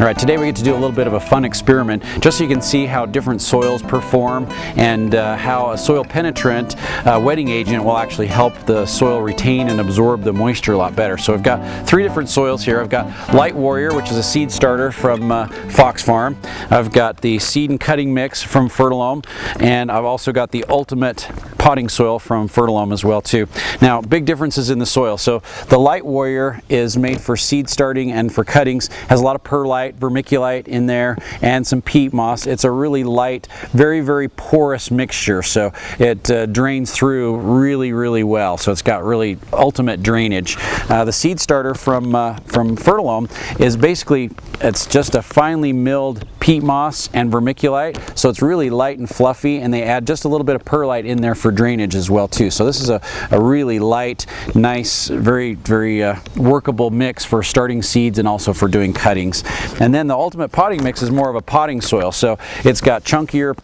Alright, today we get to do a little bit of a fun experiment just so you can see how different soils perform and how a soil penetrant wetting agent will actually help the soil retain and absorb the moisture a lot better. So I've got three different soils here. I've got Light Warrior, which is a seed starter from Fox Farm. I've got the seed and cutting mix from Fertilome, and I've also got the ultimate potting soil from Fertilome as well too. Now, big differences in the soil. So the Light Warrior is made for seed starting and for cuttings, has a lot of perlite, vermiculite in there, and some peat moss. It's a really light, very porous mixture, so it drains through really well. So it's got really ultimate drainage. The seed starter from Fertilome is basically, it's just a finely milled peat moss and vermiculite, so it's really light and fluffy, and they add just a little bit of perlite in there for drainage as well too. So this is a really light, nice, very workable mix for starting seeds and also for doing cuttings. And then the ultimate potting mix is more of a potting soil, so it's got chunkier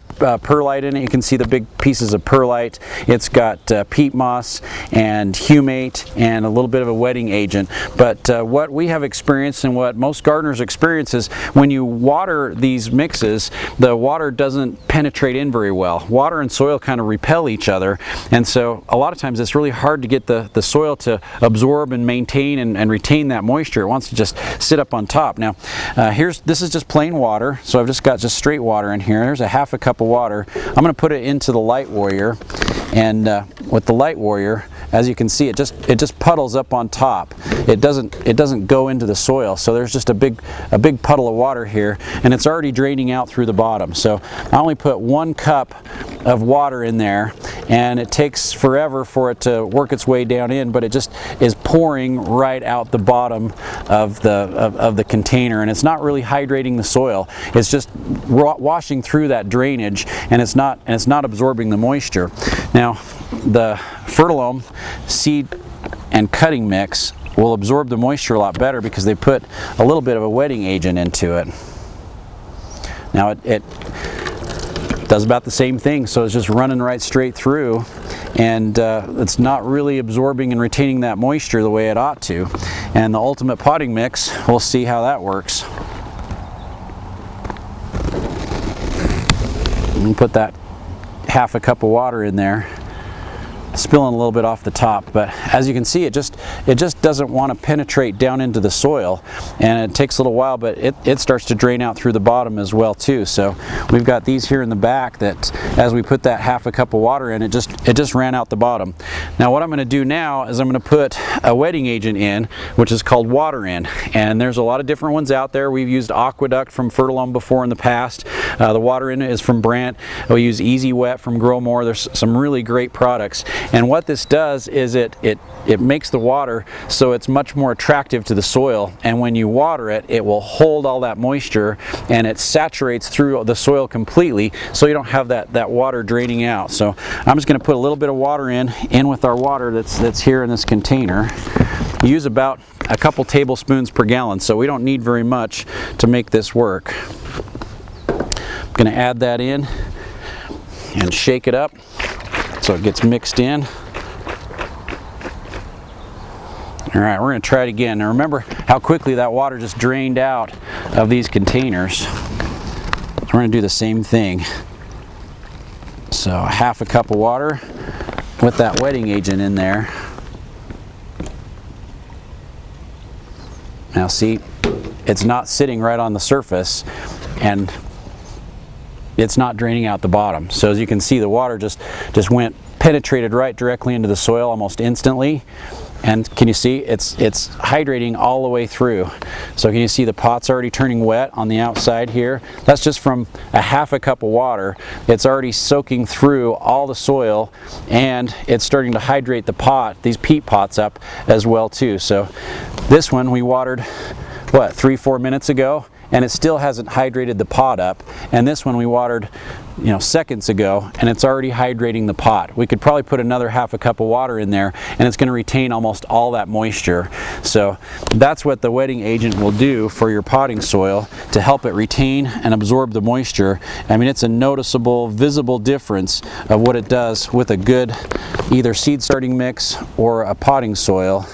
perlite in it. You can see the big pieces of perlite. It's got peat moss and humate and a little bit of a wetting agent. But what we have experienced and what most gardeners experience is when you water these mixes, the water doesn't penetrate in very well. Water and soil kind of repel each other, and so a lot of times it's really hard to get the soil to absorb and maintain and retain that moisture. It wants to just sit up on top. Now this is just plain water, so I've just got straight water in here. There's a half a cup of water. I'm going to put it into the Light Warrior, and with the Light Warrior, as you can see, it just puddles up on top. It doesn't go into the soil, so there's just a big puddle of water here, and it's already draining out through the bottom. So I only put 1 cup of water in there, and it takes forever for it to work its way down in, but it just is pouring right out the bottom of the container, and it's not really hydrating the soil. It's just washing through that drainage, and it's not absorbing the moisture. Now, the Fertilome seed and cutting mix will absorb the moisture a lot better because they put a little bit of a wetting agent into it. Now it does about the same thing, so it's just running right straight through, and it's not really absorbing and retaining that moisture the way it ought to. And the ultimate potting mix, we'll see how that works. And put that half a cup of water in there, spilling a little bit off the top, but as you can see, it just doesn't want to penetrate down into the soil, and it takes a little while, but it starts to drain out through the bottom as well too. So we've got these here in the back that as we put that half a cup of water in, it just ran out the bottom. Now what I'm going to do now is I'm going to put a wetting agent in, which is called Water In, and there's a lot of different ones out there. We've used Aqueduct from Fertilome before in the past. The Water In is from Brandt. We use Easy Wet from Grow More. There's some really great products. And what this does is it makes the water so it's much more attractive to the soil, and when you water it, it will hold all that moisture, and it saturates through the soil completely, so you don't have that water draining out. So I'm just going to put a little bit of water in with our water that's here in this container. Use about a couple tablespoons per gallon, so we don't need very much to make this work. I'm going to add that in and shake it up so it gets mixed in. All right, we're going to try it again. Now remember how quickly that water just drained out of these containers. We're going to do the same thing. So half a cup of water with that wetting agent in there. Now see, it's not sitting right on the surface, and it's not draining out the bottom. So as you can see, the water just penetrated right directly into the soil almost instantly. And can you see it's hydrating all the way through? So can you see the pot's already turning wet on the outside here? That's just from a half a cup of water. It's already soaking through all the soil, and it's starting to hydrate the pot, these peat pots up as well too. So this one we watered, what, 3-4 minutes ago, and it still hasn't hydrated the pot up. And this one we watered, seconds ago, and it's already hydrating the pot. We could probably put another half a cup of water in there, and it's going to retain almost all that moisture. So that's what the wetting agent will do for your potting soil to help it retain and absorb the moisture. I mean, it's a noticeable, visible difference of what it does with a good either seed starting mix or a potting soil.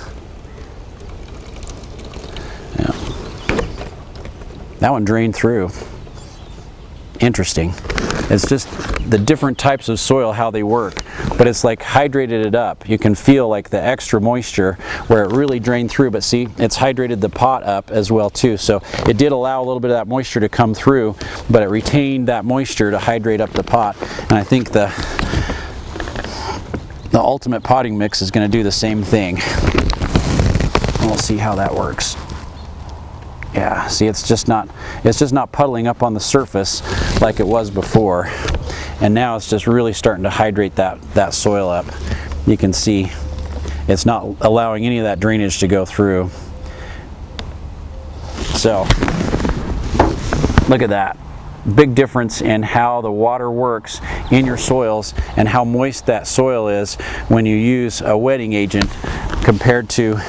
That one drained through. Interesting. It's just the different types of soil, how they work, but it's like hydrated it up. You can feel like the extra moisture where it really drained through, but see, it's hydrated the pot up as well too. So it did allow a little bit of that moisture to come through, but it retained that moisture to hydrate up the pot. And I think the ultimate potting mix is going to do the same thing. We'll see how that works. Yeah, see, it's just not puddling up on the surface like it was before, and now it's just really starting to hydrate that soil up. You can see it's not allowing any of that drainage to go through. So look at that. Big difference in how the water works in your soils and how moist that soil is when you use a wetting agent compared to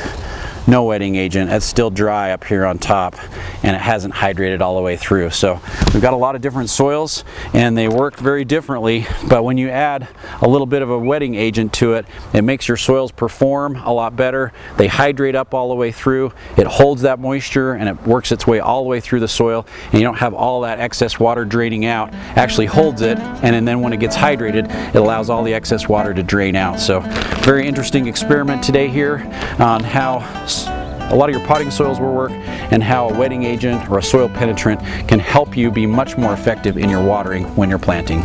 no wetting agent. It's still dry up here on top and it hasn't hydrated all the way through. So we've got a lot of different soils and they work very differently, but when you add a little bit of a wetting agent to it, it makes your soils perform a lot better. They hydrate up all the way through, it holds that moisture and it works its way all the way through the soil, and you don't have all that excess water draining out. Actually holds it, and then when it gets hydrated, it allows all the excess water to drain out. So very interesting experiment today here on how a lot of your potting soils will work and how a wetting agent or a soil penetrant can help you be much more effective in your watering when you're planting.